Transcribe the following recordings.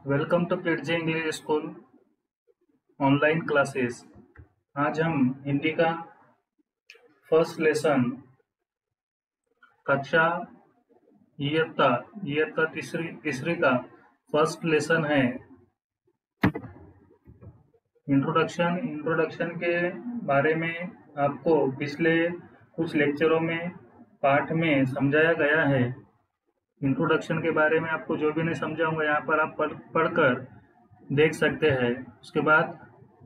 Welcome to kids English school online classes. आज हम हिंदी का फर्स्ट लेसन कक्षा इयत्ता तीसरी का फर्स्ट लेसन है इंट्रोडक्शन के बारे में आपको पिछले कुछ लेक्चरों में पाठ में समझाया गया है। इंट्रोडक्शन के बारे में आपको जो भी नहीं समझाऊंगा यहाँ पर आप पढ़कर देख सकते हैं। उसके बाद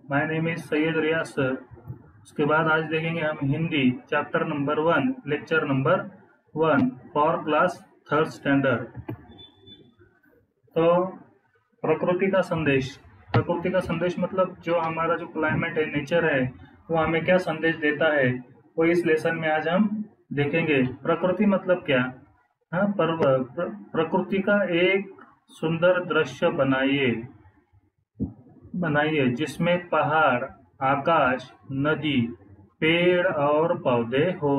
my name is Syed Riyaz sir. उसके बाद आज देखेंगे हम Hindi chapter number 1 lecture number 1 for class third standard. तो प्रकृति का संदेश मतलब जो हमारा जो क्लाइमेट है, नेचर है, वो हमें क्या संदेश देता है, वो इस लेसन में आज हम देखेंगे। प्रकृति मतलब क्या? हाँ, प्रकृति का एक सुंदर दृश्य बनाइए जिसमें पहाड़, आकाश, नदी, पेड़ और पौधे हो।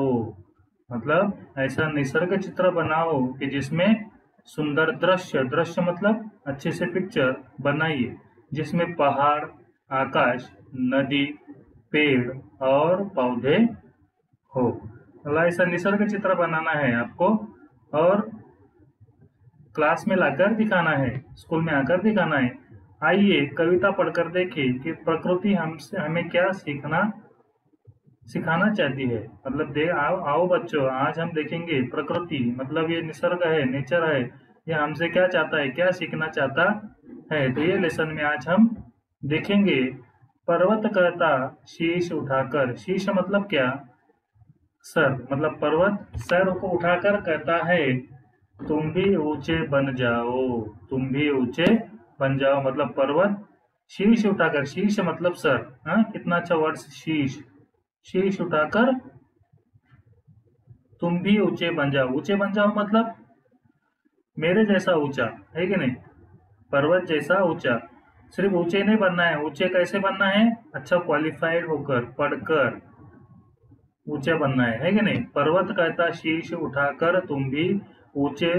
मतलब ऐसा निसर्ग चित्र बनाओ कि जिसमें सुंदर दृश्य मतलब अच्छे से पिक्चर बनाइए जिसमें पहाड़, आकाश, नदी, पेड़ और पौधे हो। मतलब ऐसा निसर्ग चित्र बनाना है आपको और क्लास में लाकर दिखाना है, स्कूल में आकर दिखाना है। आइए कविता पढ़कर देखिए कि प्रकृति हमसे हमें क्या सिखाना चाहती है। मतलब आओ बच्चों, आज हम देखेंगे प्रकृति मतलब ये निसर्ग है, नेचर है, ये हमसे क्या चाहता है, क्या सीखना चाहता है। तो ये लेसन में आज हम देखेंगे। पर्वत कहता शीश उठाकर, शीश मतलब क्या? सर। मतलब पर्वत सर को उठाकर कहता है तुम भी ऊंचे बन जाओ, तुम भी ऊंचे बन जाओ। मतलब पर्वत शीश उठाकर, शीश मतलब सर। हाँ, कितना अच्छा वर्ड, शीश। शीश उठाकर तुम भी ऊंचे बन जाओ। ऊंचे बन जाओ मतलब मेरे जैसा ऊंचा, है कि नहीं? पर्वत जैसा ऊंचा। सिर्फ ऊंचे नहीं बनना है, ऊंचे कैसे बनना है? अच्छा क्वालिफाइड होकर, पढ़कर ऊंचे बनना है कि नहीं? पर्वत कहता शीश उठाकर तुम भी ऊंचे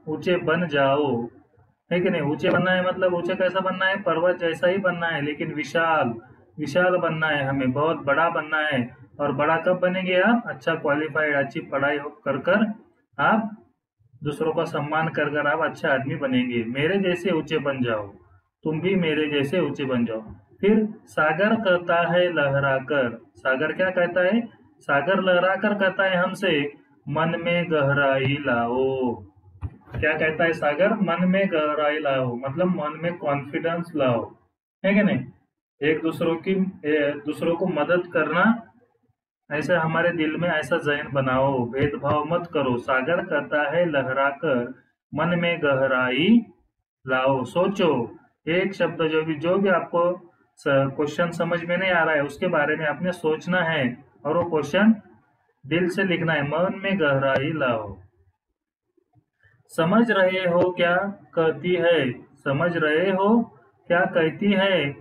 ऊंचे बन जाओ, है कि नहीं? ऊंचे बनना है मतलब ऊंचे कैसा बनना है? पर्वत जैसा ही बनना है, लेकिन विशाल विशाल बनना है, हमें बहुत बड़ा बनना है। और बड़ा कब बनेंगे आप? अच्छा क्वालिफाइड, अच्छी पढ़ाई कर कर आप दूसरों का सम्मान कर कर आप अच्छा आदमी बनेंगे। मेरे जैसे ऊंचे बन जाओ, तुम भी मेरे जैसे ऊंचे बन जाओ। फिर सागर कहता है लहराकर, सागर क्या कहता है? सागर लहराकर कहता है हमसे मन में गहराई लाओ। क्या कहता है सागर? मन में गहराई लाओ मतलब मन में कॉन्फिडेंस लाओ, है कि नहीं? दूसरों को मदद करना, ऐसे हमारे दिल में ऐसा जहन बनाओ, भेदभाव मत करो। सागर कहता है लहराकर मन में गहराई लाओ। सोचो एक शब्द जो भी आपको क्वेश्चन समझ में नहीं आ रहा है उसके बारे में आपने सोचना है और वो क्वेश्चन दिल से लिखना है। मन में गहराई लाओ। समझ रहे हो क्या कहती है? समझ रहे हो क्या कहती है?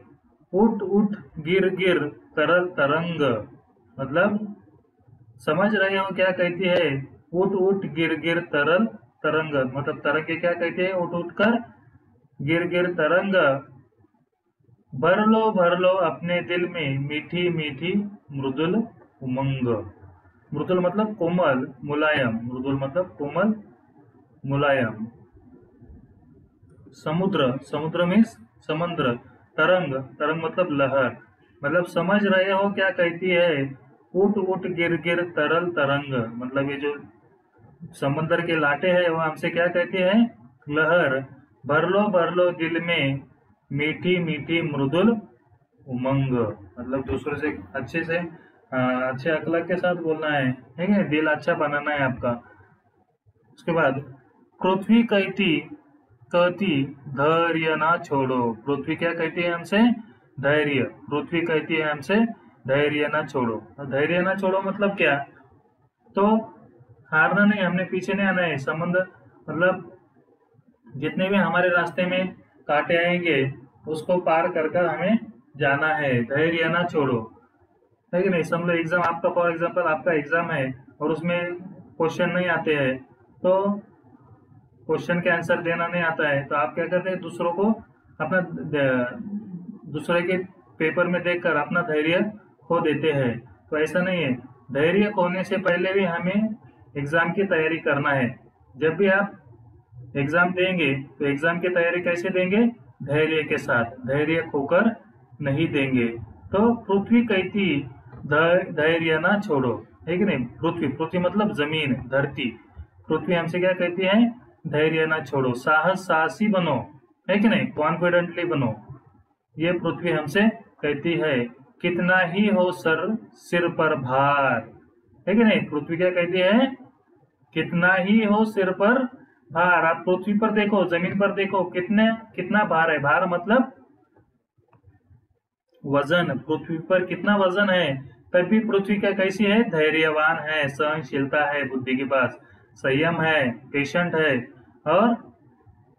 उठ उठ गिर गिर तरल तरंग। मतलब समझ रहे हो क्या कहती है? उठ उठ गिर गिर तरल तरंग। मतलब तरंग के क्या कहते हैं? उठ उठ कर गिर गिर तरंग। भर लो अपने दिल में मीठी मीठी मृदुल उमंग। मृदुल मतलब कोमल, मुलायम। मृदुल मतलब कोमल, मुलायम। समुद्र मीन्स समुद्र। तरंग मतलब लहर। मतलब समझ रहे हो क्या कहती है? उठ उठ गिर गिर तरल तरंग। मतलब ये जो समुद्र के लाटे हैं वो हमसे क्या कहते हैं? लहर। भर लो दिल में मीठी मीठी मृदुल उमंग। मतलब दूसरों से अच्छे से अच्छे अखलाक के साथ बोलना है, ठीक है? दिल अच्छा बनाना है आपका। उसके बाद पृथ्वी कहती कहती धैर्य ना छोड़ो। पृथ्वी क्या कहती है हमसे? धैर्य। पृथ्वी कहती है हमसे धैर्य ना छोड़ो। धैर्य ना छोड़ो मतलब क्या? तो हारना नहीं, हमने पीछे नहीं आना है। समुद्र मतलब जितने भी हमारे रास्ते में कांटे आएंगे उसको पार कर कर हमें जाना है। धैर्य ना छोड़ो, है कि नहीं? समझ लो एग्जाम आपका, फॉर एग्जाम्पल आपका एग्जाम है और उसमें क्वेश्चन नहीं आते हैं, तो क्वेश्चन के आंसर देना नहीं आता है, तो आप क्या करते हैं? दूसरों को अपना दूसरे के पेपर में देखकर अपना धैर्य खो देते हैं। तो ऐसा नहीं है, धैर्य खोने से पहले भी हमें एग्जाम की तैयारी करना है। जब भी आप एग्जाम देंगे तो एग्जाम की तैयारी कैसे देंगे? धैर्य के साथ, धैर्य खोकर नहीं देंगे। तो पृथ्वी कहती धैर्य ना छोड़ो, है कि नहीं? पृथ्वी, पृथ्वी मतलब जमीन, धरती। पृथ्वी हमसे क्या कहती है? धैर्य ना छोड़ो, साहसी बनो, है कि नहीं? कॉन्फिडेंटली बनो, ये पृथ्वी हमसे कहती है। कितना ही हो सिर पर भार, है कि नहीं? पृथ्वी क्या कहती है? कितना ही हो सिर पर भार। आप पृथ्वी पर देखो, जमीन पर देखो, कितना भार है। भार मतलब वजन, पृथ्वी पर कितना वजन है। तब भी पृथ्वी क्या कैसी है? धैर्यवान है, सहनशीलता है बुद्धि के पास, संयम है, पेशेंट है। और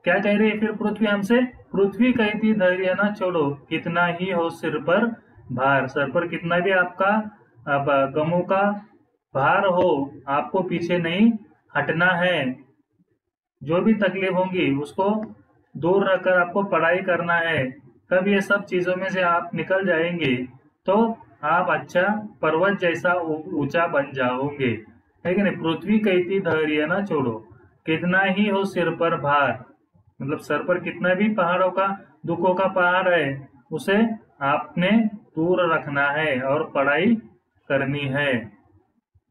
क्या कह रही है फिर पृथ्वी हमसे? पृथ्वी कहती धैर्य ना छोड़ो, कितना ही हो सिर पर भार। सर पर कितना भी आपका अब गमों का भार हो, आपको पीछे नहीं हटना है। जो भी तकलीफ होंगी उसको दूर रखकर आपको पढ़ाई करना है। तब ये सब चीजों में से आप निकल जाएंगे तो आप अच्छा पर्वत जैसा ऊंचा बन जाओगे, है कि नहीं? पृथ्वी कहती धैर्य ना छोड़ो, कितना ही हो सिर पर भार। मतलब सर पर कितना भी पहाड़ों का, दुखों का पहाड़ है, उसे आपने दूर रखना है और पढ़ाई करनी है।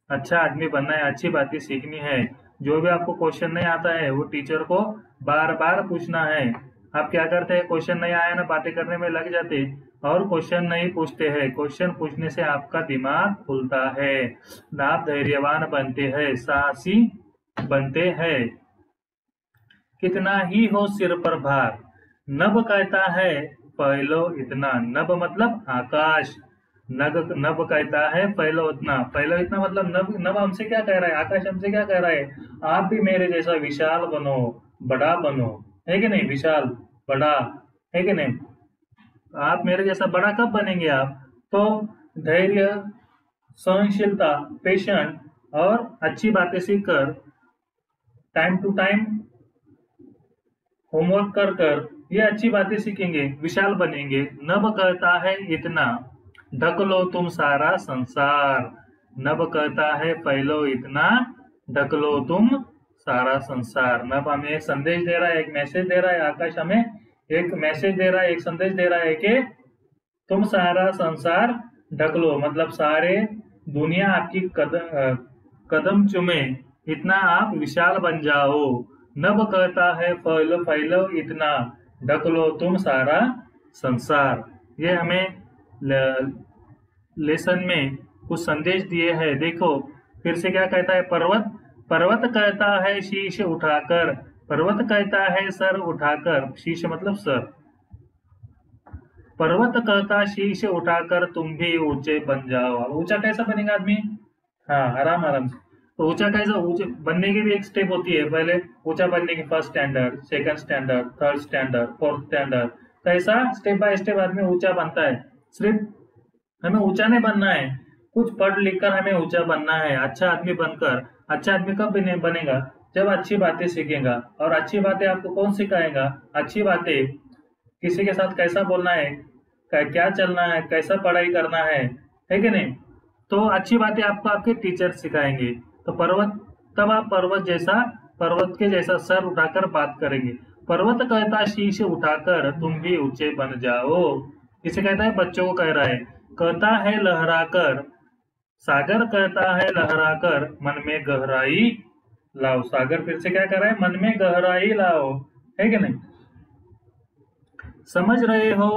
अच्छा आदमी बनना है, अच्छी बातें सीखनी है। जो भी आपको क्वेश्चन नहीं आता है वो टीचर को बार बार पूछना है। आप क्या करते हैं? क्वेश्चन नहीं आया ना, बातें करने में लग जाते और क्वेश्चन नहीं पूछते हैं। क्वेश्चन पूछने से आपका दिमाग खुलता है, आप धैर्यवान बनते हैं, साहसी बनते हैं। कितना ही हो सिर पर भार, नभ कहता है फैलो इतना। नभ मतलब आकाश, नभ कहता है फैलो इतना। फैलो इतना मतलब नभ, नभ हमसे क्या कह रहा है? आकाश हमसे क्या कह रहा है? आप भी मेरे जैसा विशाल बनो, बड़ा बनो, है कि नहीं? विशाल, बड़ा, है कि नहीं? आप मेरे जैसा बड़ा कब बनेंगे आप? तो धैर्य, सहनशीलता, पेशेंट और अच्छी बातें सीखकर, टाइम टू टाइम होमवर्क कर कर ये अच्छी बातें सीखेंगे, विशाल बनेंगे। नभ कहता है इतना, ढक लो तुम सारा संसार। नभ कहता है फैलो इतना, ढक लो तुम सारा संसार। नभ हमें एक संदेश दे रहा है, एक मैसेज दे रहा है। आकाश हमें एक मैसेज दे रहा है, एक संदेश दे रहा है कि तुम सारा संसार ढक लो, मतलब सारे दुनिया आपकी कदम चुमे, इतना आप विशाल बन जाओ। नभ कहता है फैलो फैलो इतना, ढक लो तुम सारा संसार। ये हमें लेसन में कुछ संदेश दिए हैं। देखो फिर से क्या कहता है? पर्वत, पर्वत कहता है शीश उठाकर, पर्वत कहता है सर उठाकर, शीश मतलब सर। पर्वत कहता शीश उठाकर तुम भी ऊंचे बन जाओ। अब ऊंचा कैसा बनेगा आदमी? हाँ, आराम आराम से। तो ऊंचा कैसा? ऊंचे बनने की भी एक स्टेप होती है। पहले ऊंचा बनने की first standard, second standard, third standard, fourth standard, तो ऐसा स्टेप बाय स्टेप आदमी ऊंचा बनता है। सिर्फ हमें ऊंचा नहीं बनना है, कुछ पढ़ लिख कर हमें ऊंचा बनना है, अच्छा आदमी बनकर। अच्छा आदमी कब बनेगा? जब अच्छी बातें सीखेगा। और अच्छी बातें आपको कौन सिखाएगा? अच्छी बातें किसी के साथ कैसा बोलना है, क्या चलना है, कैसा पढ़ाई करना है कि नहीं? तो अच्छी बातें आपको आपके टीचर सिखाएंगे। तो पर्वत, तब आप पर्वत जैसा, पर्वत के जैसा सर उठाकर बात करेंगे। पर्वत कहता शीश उठाकर तुम भी ऊंचे बन जाओ। इसे कहता है, बच्चों को कह रहा है। कहता है लहराकर, सागर कहता है लहराकर मन में गहराई लाओ। सागर फिर से क्या कर रहा है? मन में गहराई लाओ, है कि नहीं? समझ रहे हो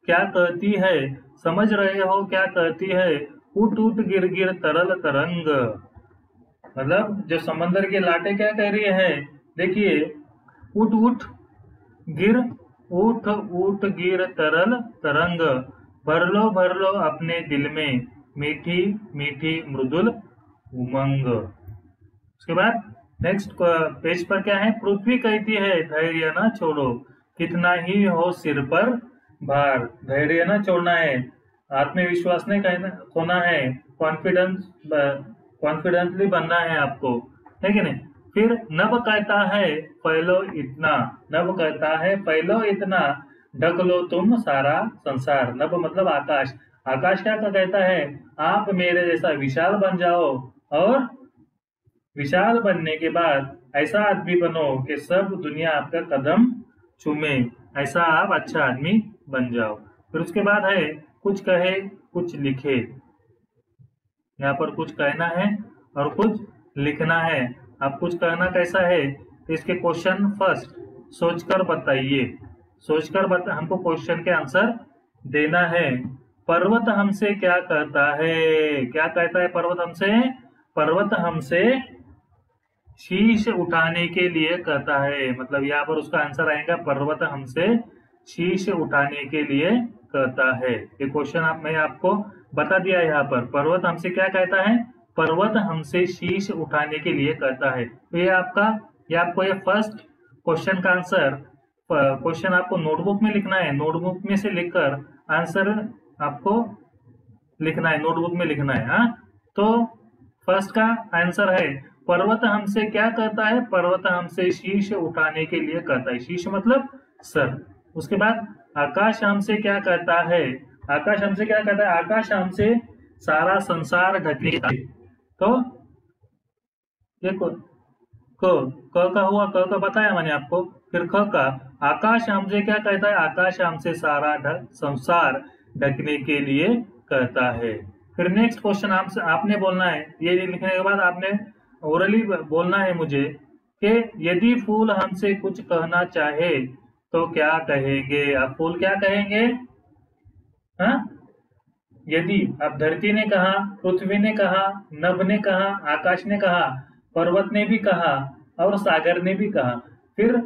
क्या कहती है? समझ रहे हो क्या कहती है? उठ उठ गिर गिर तरल तरंग। मतलब जो समंदर की लाटे क्या कह रही है? देखिए, उठ उठ गिर, उठ उठ गिर तरल तरंग, भर लो अपने दिल में मीठी मीठी मृदुल उमंग। उसके बाद नेक्स्ट पेज पर क्या है? पृथ्वी कहती है धैर्य ना छोड़ो, कितना ही हो सिर पर भार। धैर्य ना छोड़ना है, आत्मविश्वास नहीं खोना है, कॉन्फिडेंटली बनना है आपको, है कि नहीं? फिर नभ कहता है फैलो इतना, नभ कहता है फैलो इतना, ढक लो तुम सारा संसार। नभ मतलब आकाश। आकाश क्या कहता है, आप मेरे जैसा विशाल बन जाओ, और विशाल बनने के बाद ऐसा आदमी बनो कि सब दुनिया आपका कदम चूमे। ऐसा आप अच्छा आदमी बन जाओ। फिर उसके बाद है कुछ कहे कुछ लिखे। यहाँ पर कुछ कहना है और कुछ लिखना है। अब कुछ कहना कैसा है, तो इसके क्वेश्चन फर्स्ट सोचकर बताइए। हमको क्वेश्चन के आंसर देना है। पर्वत हमसे क्या कहता है, क्या कहता है पर्वत हमसे? पर्वत हमसे शीश उठाने के लिए कहता है। मतलब यहाँ पर उसका आंसर आएगा, पर्वत हमसे शीश उठाने के लिए कहता है। ये क्वेश्चन मैं आपको बता दिया। यहाँ पर पर्वत हमसे क्या कहता है, पर्वत हमसे शीश उठाने के लिए कहता है। तो ये आपको ये फर्स्ट क्वेश्चन का आंसर, क्वेश्चन आपको नोटबुक में लिखना है। नोटबुक में से लिखकर आंसर आपको लिखना है, नोटबुक में लिखना है। हाँ, तो फर्स्ट का आंसर है पर्वत हमसे क्या कहता है, पर्वत हमसे शीश उठाने के लिए कहता है। शीश मतलब सर। उसके बाद आकाश हमसे क्या कहता है, आकाश हमसे क्या कहता है, आकाश हमसे सारा संसार ढकने का। तो ये क का हुआ, क का बताया मैंने आपको। फिर ख का, आकाश हमसे क्या कहता है, आकाश हमसे सारा संसार ढकने के लिए कहता है। फिर नेक्स्ट क्वेश्चन आपने बोलना है। ये लिखने के बाद आपने ओरली बोलना है मुझे कि यदि फूल हमसे कुछ कहना चाहे तो क्या कहेंगे। आप फूल क्या कहेंगे? हाँ, यदि अब धरती ने कहा, पृथ्वी ने कहा, नभ ने कहा, आकाश ने कहा, पर्वत ने भी कहा और सागर ने भी कहा। फिर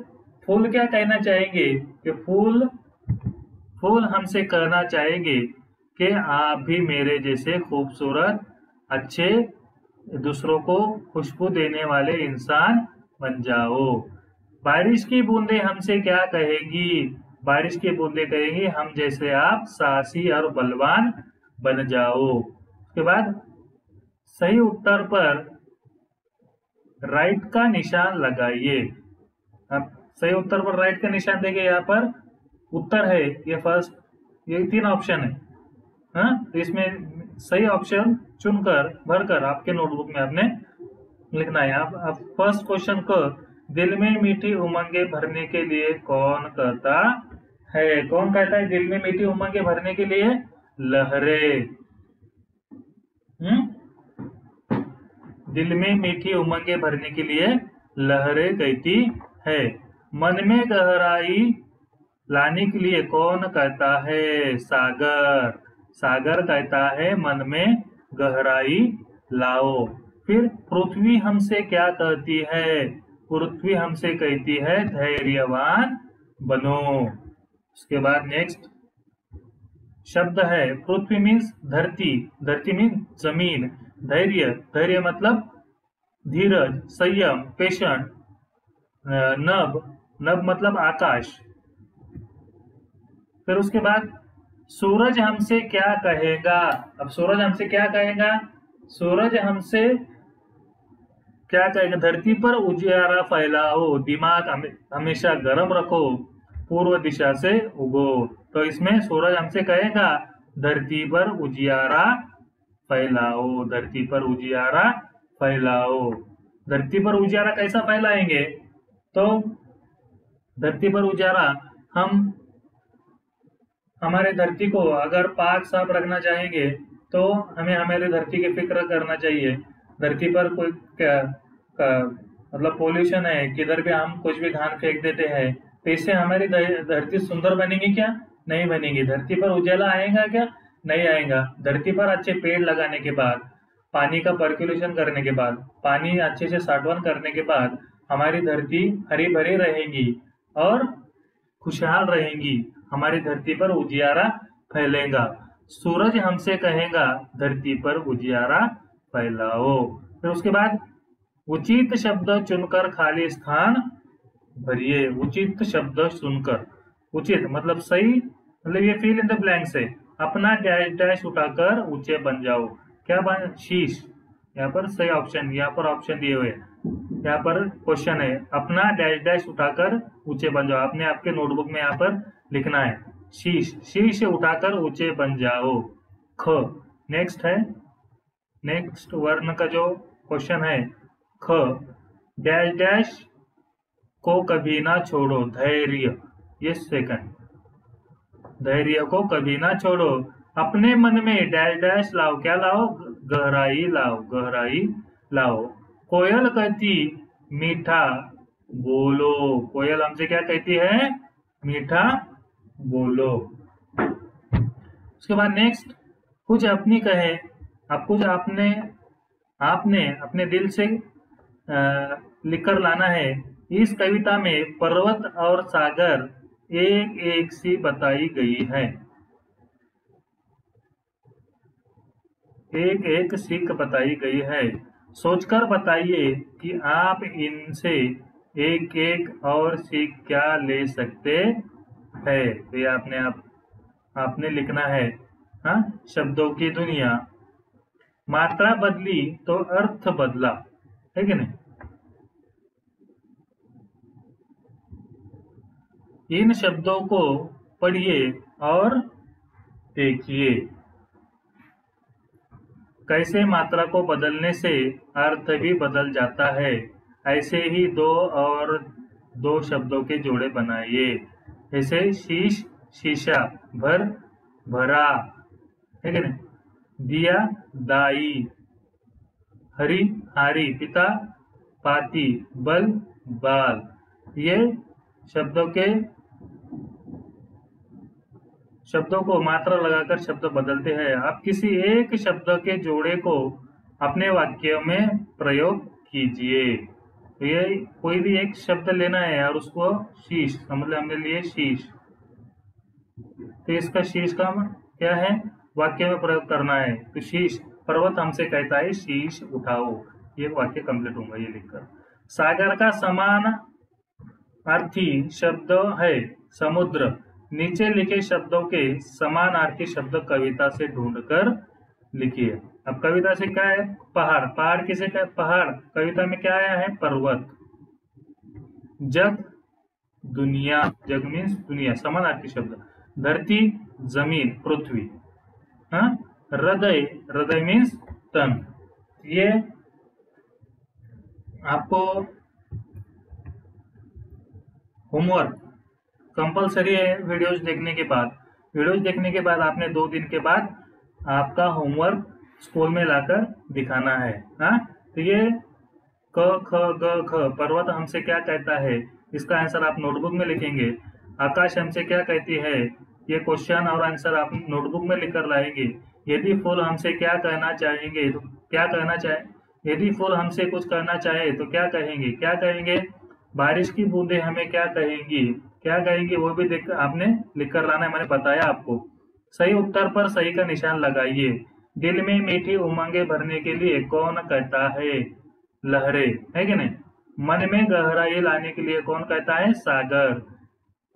फूल क्या कहना चाहेंगे कि फूल हमसे कहना चाहेंगे कि आप भी मेरे जैसे खूबसूरत, अच्छे, दूसरों को खुशबू देने वाले इंसान बन जाओ। बारिश की बूंदें हमसे क्या कहेगी, बारिश की बूंदें कहेंगी हम जैसे आप साहसी और बलवान बन जाओ। उसके बाद सही उत्तर पर राइट का निशान लगाइए। अब सही उत्तर पर राइट का निशान देंगे। यहाँ पर उत्तर है ये फर्स्ट, ये 3 ऑप्शन है। हाँ, तो इसमें सही ऑप्शन चुनकर भरकर आपके नोटबुक में आपने लिखना है। आप फर्स्ट क्वेश्चन को, दिल में मीठी उमंगे भरने के लिए कौन कहता है, कौन कहता है दिल में मीठी उमंगे भरने के लिए? लहरें। दिल में मीठी उमंगे भरने के लिए लहरें कहती है। मन में गहराई लाने के लिए कौन कहता है? सागर। सागर कहता है मन में गहराई लाओ। फिर पृथ्वी हमसे क्या कहती है? पृथ्वी हमसे कहती है धैर्यवान बनो। उसके बाद नेक्स्ट शब्द है, पृथ्वी मीन्स धरती, धरती मीन्स जमीन। धैर्य, धैर्य मतलब धीरज, संयम, पेशेंट। नभ, नभ मतलब आकाश। फिर उसके बाद सूरज हमसे क्या कहेगा। अब सूरज हमसे क्या कहेगा? सूरज हमसे क्या कहेगा? धरती पर उजियारा फैलाओ, दिमाग हमेशा गर्म रखो, पूर्व दिशा से उगो। तो इसमें सूरज हमसे कहेगा धरती पर उजियारा फैलाओ, धरती पर उजियारा फैलाओ। धरती पर उजियारा कैसा फैलाएंगे? तो धरती पर उजियारा हम हमारे धरती को अगर पाक साफ रखना चाहेंगे तो हमें हमारी धरती की फिक्र करना चाहिए। धरती पर कोई मतलब पोल्यूशन है, किधर भी हम कुछ भी घान फेंक देते हैं, तो इससे हमारी धरती सुंदर बनेगी क्या? नहीं बनेगी। धरती पर उजाला आएगा क्या? नहीं आएगा। धरती पर अच्छे पेड़ लगाने के बाद, पानी का पर्कुलेशन करने के बाद, पानी अच्छे से साठवन करने के बाद हमारी धरती हरी भरी रहेगी और खुशहाल रहेगी। हमारी धरती पर उजियारा फैलेगा। सूरज हमसे कहेगा धरती पर उजियारा फैलाओ। फिर उसके बाद उचित शब्द चुनकर खाली स्थान भरिए। उचित शब्द सुनकर, उचित मतलब सही, मतलब ये फिल इन द ब्लैंक्स है। अपना डैश डैश उठाकर ऊंचे बन जाओ। क्या बन? शीश। यहाँ पर सही ऑप्शन, यहाँ पर ऑप्शन दिए हुए हैं। यहाँ पर क्वेश्चन है, अपना डैश डैश उठाकर ऊंचे बन जाओ। आपने आपके नोटबुक में यहाँ पर लिखना है शीश, शीश उठाकर ऊंचे बन जाओ। ख। नेक्स्ट है, नेक्स्ट वर्ण का जो क्वेश्चन है ख, डैश डैश को कभी ना छोड़ो, धैर्य। ये सेकंड, धैर्य को कभी ना छोड़ो। अपने मन में डैश डैश लाओ, क्या लाओ? गहराई लाओ, गहराई लाओ। कोयल कहती मीठा बोलो, कोयल हमसे क्या कहती है? मीठा बोलो। उसके बाद नेक्स्ट, कुछ अपनी कहे। अब कुछ आपने आपने अपने दिल से लिखकर लाना है। इस कविता में पर्वत और सागर एक एक सी बताई गई है, एक एक सीख बताई गई है। सोचकर बताइए कि आप इनसे एक एक और सीख क्या ले सकते हैं। तो ये आपने लिखना है। हाँ, शब्दों की दुनिया, मात्रा बदली तो अर्थ बदला, है कि नहीं? इन शब्दों को पढ़िए और देखिए, कैसे मात्रा को बदलने से अर्थ भी बदल जाता है। ऐसे ही दो और दो शब्दों के जोड़े बनाइए। जैसे शीश शीशा, भर भरा, है कि नहीं? दिया दाई, हरी हारी, पिता पाती, बल बाल। ये शब्दों को मात्रा लगाकर शब्द बदलते हैं। आप किसी एक शब्द के जोड़े को अपने वाक्य में प्रयोग कीजिए। तो ये कोई भी एक शब्द लेना है और उसको शीश, मतलब हमने लिए शीश, तो इसका शीश का क्या है? वाक्य में प्रयोग करना है। तो शीश, पर्वत हमसे कहता है शीश उठाओ, ये वाक्य कंप्लीट होगा ये लिखकर। सागर का समान अर्थी शब्द है समुद्र। नीचे लिखे शब्दों के समानार्थी शब्द कविता से ढूंढकर लिखिए। अब कविता से क्या है? पहाड़, पहाड़ किसे क्या? पहाड़। कविता में क्या आया है? पर्वत। जग दुनिया, जग मीन्स दुनिया, समानार्थी शब्द। धरती जमीन, पृथ्वी। हाँ, हृदय, हृदय मीन्स तन। ये आपको होमवर्क कंपलसरी है। वीडियोज देखने के बाद, वीडियोज देखने के बाद आपने 2 दिन के बाद आपका होमवर्क स्कूल में लाकर दिखाना है। हाँ, तो ये क ख ग ख, पर्वत हमसे क्या कहता है, इसका आंसर आप नोटबुक में लिखेंगे। आकाश हमसे क्या कहती है, ये क्वेश्चन और आंसर आप नोटबुक में लिखकर लाएंगे। यदि फूल हमसे क्या कहना चाहेंगे तो क्या कहना चाहे, यदि फूल हमसे कुछ कहना चाहे तो क्या कहेंगे, क्या कहेंगे? बारिश की बूंदें हमें क्या कहेंगी, क्या कहेंगी, वो भी देख आपने लिख कर लाना है। मैंने बताया आपको। सही उत्तर पर सही का निशान लगाइए। दिल में मीठी उमंगे भरने के लिए कौन कहता है? लहरें, है कि नहीं? मन में गहराई लाने के लिए कौन कहता है? सागर।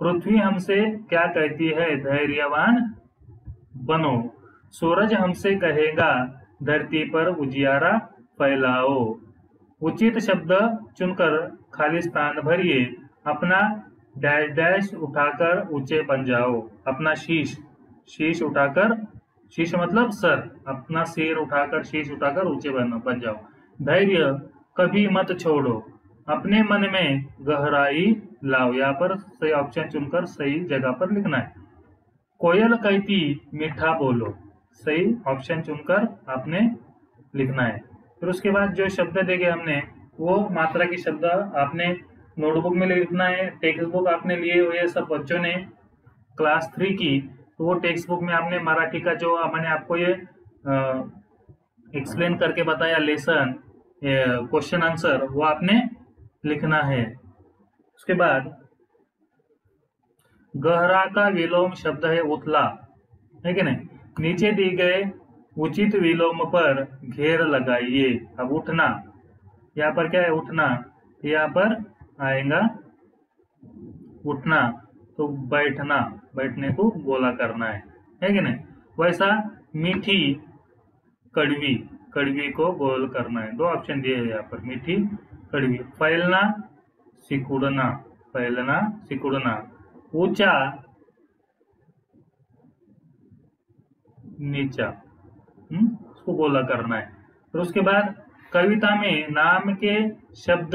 पृथ्वी हमसे क्या कहती है? धैर्यवान बनो। सूरज हमसे कहेगा धरती पर उजियारा फैलाओ। उचित शब्द चुनकर खाली स्थान भरिए। अपना डैश डैश उठाकर ऊंचे बन जाओ। अपना शीश, शीश उठाकर, शीश मतलब सर, अपना सिर उठाकर, शीश उठाकर ऊंचे बन जाओ। धैर्य कभी मत छोड़ो। अपने मन में गहराई लाओ। यहाँ पर सही ऑप्शन चुनकर सही जगह पर लिखना है। कोयल कहती मीठा बोलो, सही ऑप्शन चुनकर आपने लिखना है। फिर उसके बाद जो शब्द देंगे हमने, वो मात्रा के शब्द आपने नोटबुक में लिखना है। टेक्स्ट बुक आपने लिए हुए सब बच्चों ने क्लास 3 की, तो वो टेक्स्ट बुक में आपने मराठी का जो मैंने आपको ये एक्सप्लेन करके बताया लेसन, क्वेश्चन आंसर, वो आपने लिखना है। उसके बाद गहरा का विलोम शब्द है उथला, है कि नहीं? नीचे दी गए उचित विलोम पर घेर लगाइए। अब उठना, यहाँ पर क्या है? उठना, यहाँ पर आएगा उठना, तो बैठना, बैठने को गोला करना है कि नहीं? वैसा मीठी कड़वी, कड़वी को गोल करना है। दो ऑप्शन दिए हैं यहाँ पर, मीठी कड़वी। फैलना सिकुड़ना, फैलना सिकुड़ना। ऊंचा नीचा, उसको गोला करना है। फिर उसके बाद कविता में नाम के शब्द,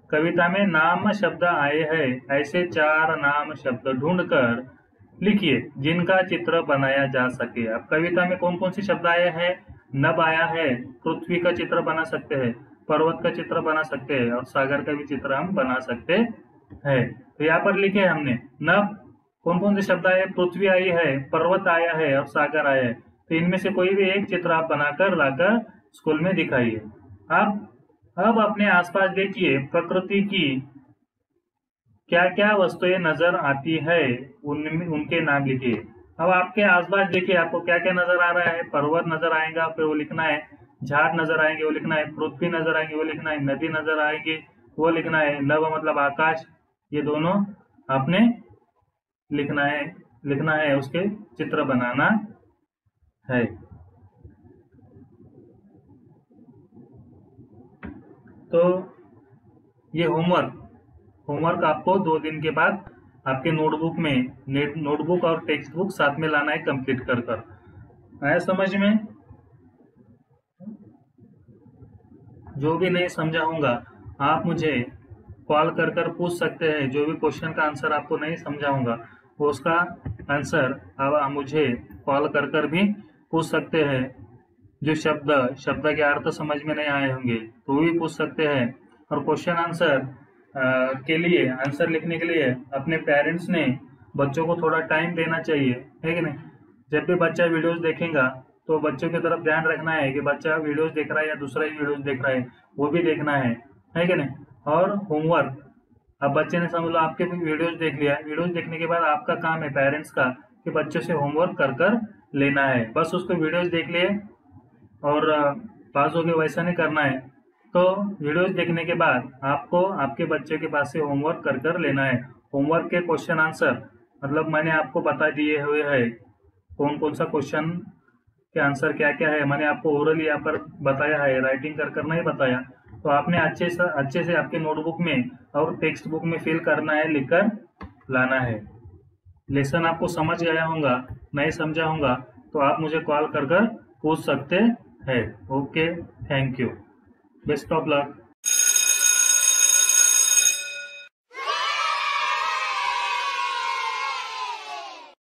कविता में नाम शब्द आए हैं, ऐसे 4 नाम शब्द ढूंढकर लिखिए जिनका चित्र बनाया जा सके। अब कविता में कौन कौन से शब्द आए हैं? नभ आया है, पृथ्वी का चित्र बना सकते हैं, पर्वत का चित्र बना सकते हैं और सागर का भी चित्र हम बना सकते हैं। तो यहाँ पर लिखे हमने नभ, कौन कौन से शब्द आए? पृथ्वी आई है, पर्वत आया है और सागर आया है। तो इनमें से कोई भी एक चित्र आप बनाकर लाकर स्कूल में दिखाइए। अब अपने आसपास देखिए, प्रकृति की क्या क्या वस्तुएं नजर आती है, उनके नाम लिखिए। अब आपके आसपास देखिए, आपको क्या क्या नजर आ रहा है? पर्वत नजर आएगा, फिर वो लिखना है। झाड़ नजर आएंगे, वो लिखना है। पृथ्वी नजर आएंगे, वो लिखना है। नदी नजर आएगी, वो लिखना है। नभ मतलब आकाश, ये दोनों आपने लिखना है, उसके चित्र बनाना है। तो ये होमवर्क आपको 2 दिन के बाद आपके नोटबुक और टेक्स्ट बुक साथ में लाना है, कंप्लीट कर आया समझ में? जो भी नहीं समझा होगा आप मुझे कॉल कर पूछ सकते हैं। जो भी क्वेश्चन का आंसर आपको नहीं समझा होगा उसका आंसर आप मुझे कॉल कर भी पूछ सकते हैं। जो शब्द के अर्थ समझ में नहीं आए होंगे तो वो भी पूछ सकते हैं। और क्वेश्चन आंसर के लिए, आंसर लिखने के लिए अपने पेरेंट्स ने बच्चों को थोड़ा टाइम देना चाहिए, है कि नहीं? जब भी बच्चा वीडियोस देखेगा तो बच्चों की तरफ ध्यान रखना है कि बच्चा वीडियोस देख रहा है या दूसरा ही वीडियोस देख रहा है, वो भी देखना है कि नहीं? और होमवर्क, अब बच्चे ने समझ लो आपके भी वीडियोस देख लिया, वीडियोस देखने के बाद आपका काम है पेरेंट्स का कि बच्चों से होमवर्क कर लेना है। बस उसको वीडियोस देख लिए और पास हो गए वैसा नहीं करना है। तो वीडियोस देखने के बाद आपको आपके बच्चे के पास से होमवर्क कर लेना है। होमवर्क के क्वेश्चन आंसर मतलब मैंने आपको बता दिए हुए है कौन कौन सा क्वेश्चन के आंसर क्या क्या है, मैंने आपको ओरली यहाँ पर बताया है, राइटिंग कर नहीं बताया। तो आपने अच्छे से आपके नोटबुक में और टेक्स्ट बुक में फिल करना है, लिखकर लाना है। लेसन आपको समझ गया होगा, नहीं समझा होगा तो आप मुझे कॉल कर पूछ सकते हैं। Okay, thank you, best of luck.